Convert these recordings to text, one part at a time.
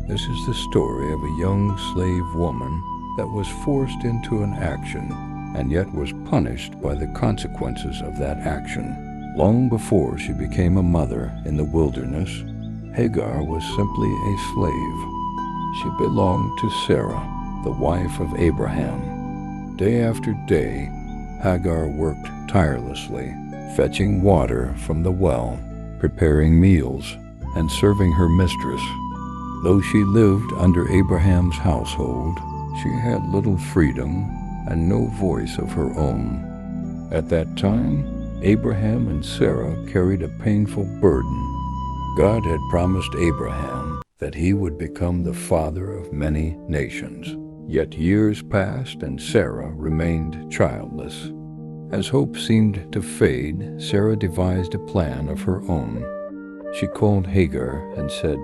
This is the story of a young slave woman that was forced into an action and yet was punished by the consequences of that action. Long before she became a mother in the wilderness, Hagar was simply a slave. She belonged to Sarah, the wife of Abraham. Day after day, Hagar worked tirelessly, fetching water from the well, preparing meals, and serving her mistress. Though she lived under Abraham's household, she had little freedom and no voice of her own. At that time, Abraham and Sarah carried a painful burden. God had promised Abraham that he would become the father of many nations. Yet years passed and Sarah remained childless. As hope seemed to fade, Sarah devised a plan of her own. She called Hagar and said,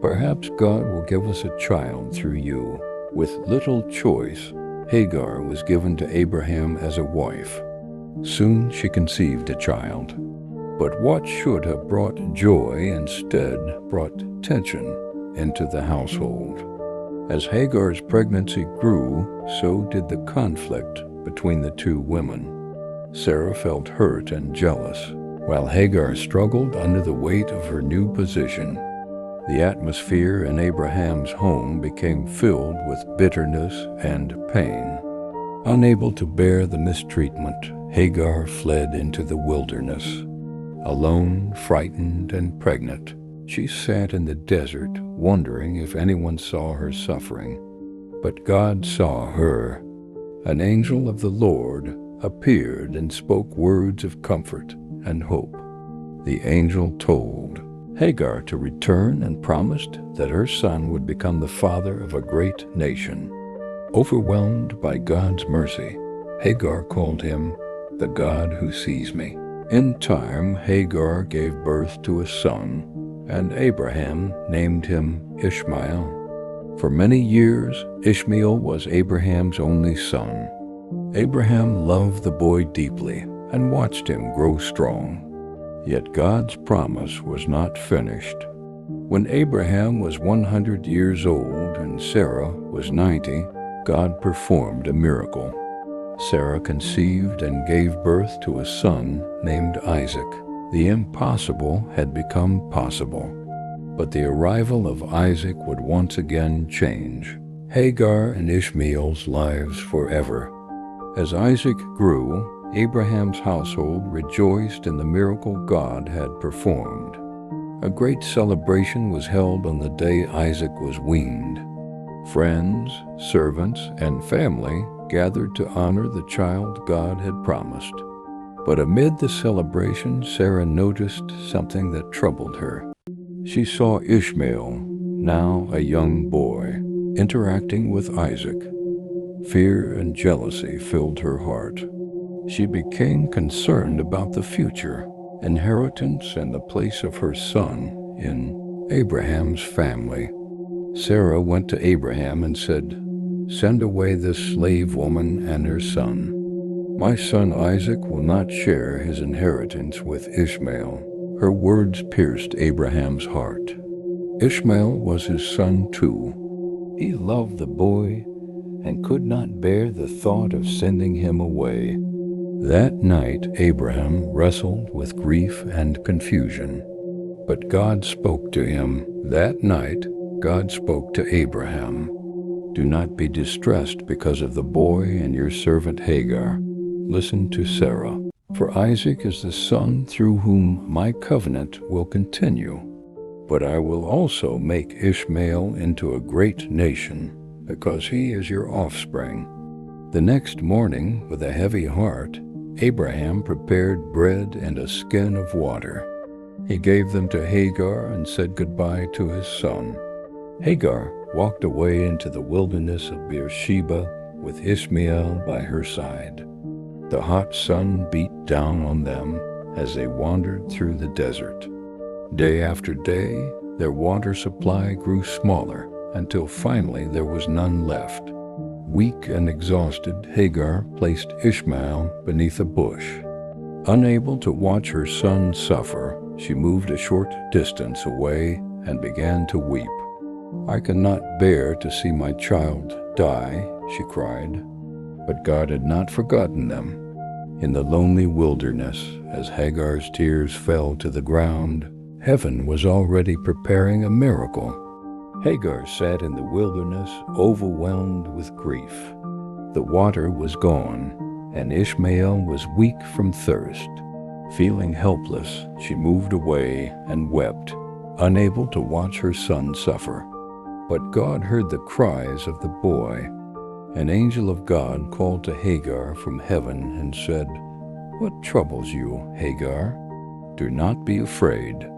"Perhaps God will give us a child through you." With little choice, Hagar was given to Abraham as a wife. Soon she conceived a child. But what should have brought joy instead brought tension into the household. As Hagar's pregnancy grew, so did the conflict between the two women. Sarah felt hurt and jealous, while Hagar struggled under the weight of her new position. The atmosphere in Abraham's home became filled with bitterness and pain. Unable to bear the mistreatment, Hagar fled into the wilderness. Alone, frightened, and pregnant, she sat in the desert, wondering if anyone saw her suffering. But God saw her. An angel of the Lord appeared and spoke words of comfort and hope. The angel told Hagar to return and promised that her son would become the father of a great nation. Overwhelmed by God's mercy, Hagar called him the God who sees me. In time, Hagar gave birth to a son, and Abraham named him Ishmael. For many years, Ishmael was Abraham's only son. Abraham loved the boy deeply and watched him grow strong. Yet God's promise was not finished. When Abraham was 100 years old and Sarah was 90, God performed a miracle. Sarah conceived and gave birth to a son named Isaac. The impossible had become possible. But the arrival of Isaac would once again change Hagar and Ishmael's lives forever. As Isaac grew, Abraham's household rejoiced in the miracle God had performed. A great celebration was held on the day Isaac was weaned. Friends, servants, and family gathered to honor the child God had promised. But amid the celebration, Sarah noticed something that troubled her. She saw Ishmael, now a young boy, interacting with Isaac. Fear and jealousy filled her heart. She became concerned about the future, inheritance, and the place of her son in Abraham's family. Sarah went to Abraham and said, "Send away this slave woman and her son. My son Isaac will not share his inheritance with Ishmael." Her words pierced Abraham's heart. Ishmael was his son too. He loved the boy and could not bear the thought of sending him away. That night, Abraham wrestled with grief and confusion. But God spoke to him. That night, God spoke to Abraham. "Do not be distressed because of the boy and your servant Hagar. Listen to Sarah. For Isaac is the son through whom my covenant will continue. But I will also make Ishmael into a great nation, because he is your offspring." The next morning, with a heavy heart, Abraham prepared bread and a skin of water. He gave them to Hagar and said goodbye to his son. Hagar walked away into the wilderness of Beersheba with Ismael by her side. The hot sun beat down on them as they wandered through the desert. Day after day, their water supply grew smaller until finally there was none left. Weak and exhausted, Hagar placed Ishmael beneath a bush. Unable to watch her son suffer, she moved a short distance away and began to weep. "I cannot bear to see my child die," she cried. But God had not forgotten them. In the lonely wilderness, as Hagar's tears fell to the ground, heaven was already preparing a miracle. Hagar sat in the wilderness, overwhelmed with grief. The water was gone, and Ishmael was weak from thirst. Feeling helpless, she moved away and wept, unable to watch her son suffer. But God heard the cries of the boy. An angel of God called to Hagar from heaven and said, "What troubles you, Hagar? Do not be afraid.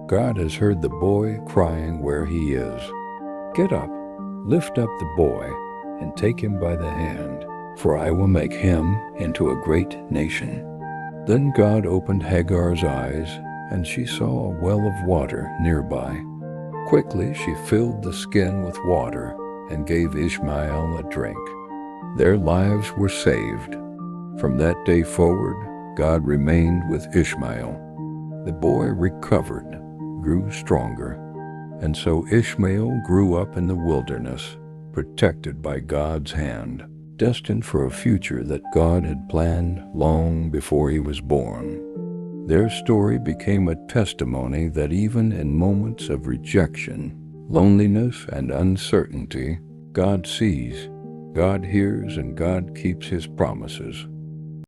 God has heard the boy crying where he is. Get up, lift up the boy, and take him by the hand, for I will make him into a great nation." Then God opened Hagar's eyes, and she saw a well of water nearby. Quickly she filled the skin with water and gave Ishmael a drink. Their lives were saved. From that day forward, God remained with Ishmael. The boy recovered, grew stronger, and so Ishmael grew up in the wilderness, protected by God's hand, destined for a future that God had planned long before he was born. Their story became a testimony that even in moments of rejection, loneliness, and uncertainty, God sees, God hears, and God keeps his promises.